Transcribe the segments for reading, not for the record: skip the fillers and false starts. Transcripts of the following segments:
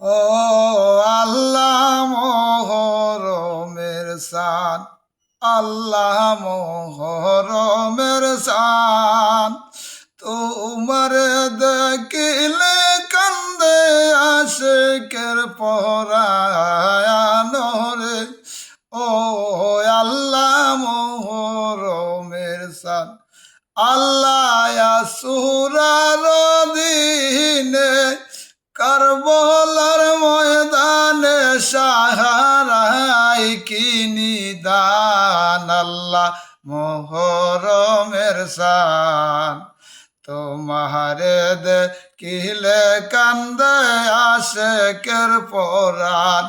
ও আল্লাহ মোহরমের শান, আল্লাহ মোহরমের শান, তোমার দেখিলে কান্দে আশিকের পরায়ণ রে। ও আল্লাহ মোহরমের শান, আল্লাহ আসুরার দিনে কারবালার ময়দানে সাহারাই কি নিদান, আল্লাহ মোহরমের শান, তোমারে দেখিলে কান্দে আশিকের পরাণ,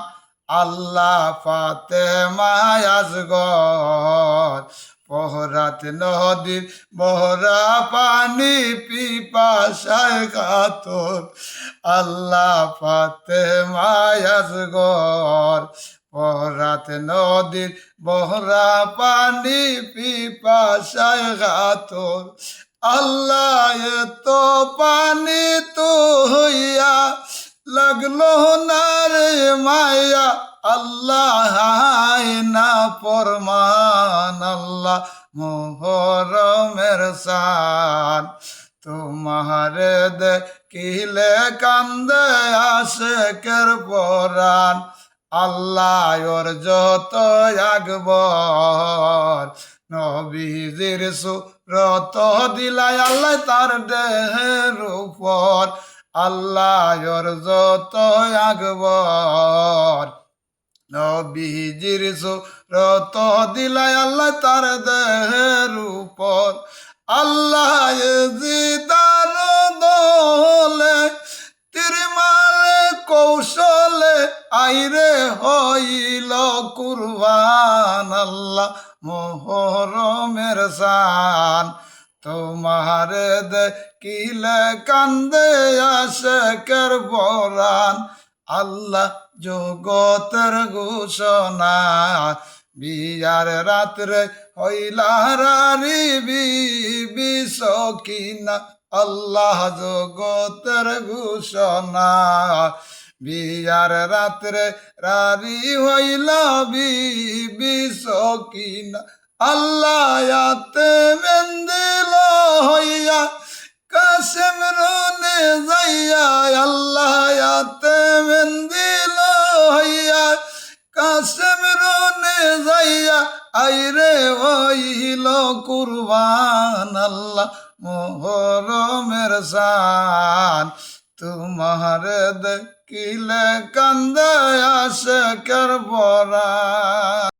আল্লাহ ফাতেমা আসগর পহরাত নদীর বহরা পানি পিপাসায় কাতর, আল্লাহ ফাতেমা আসগর পহরাত নদীর বহরা পানি পিপাসায় কাতর, আল্লাহ তো পানি তো হইয়া লাগলো না রে মায়া, আল্লাহ না ফরমান, আল্লাহ মোহরমের শান, তোমারে দেখিলে কান্দে আশিকের পরাণ, আল্লাহ ওর যত আকবর নবীজির সুরত দিলাই আল্লাহ তার দেহের উপর, আল্লাহ ওর যত আকবর নবীজির সুরত দিলাই আল্লাহ তার দেহের উপর, আল্লাহ জিদার দলে তিরমালে কৌশলে আইরে হইল কুরবান, আল্লাহ মোহরমের শান, তোমারে দেখিলে কান্দে আশিকের পরাণ, আল্লাহ জগতের ঘোষণা বিয়ার রাত্রে হইলা রারি বিবি সকিনা, আল্লাহ জগতের ঘোষণা বিয়ার রাত্রে রারি হইলা বিবি সকিনা, আল্লাহ আতে মেন্দিল হইয়া কাশেম রনে যাইয়া, আল্লাহ আতে মেন্দিল হইয়া কাশেম রনে যাইয়া আইরে হইল কুরবান, আল্লাহ মোহরমের শান, তোমারে দেখিলে কান্দে আশিকের পরাণ।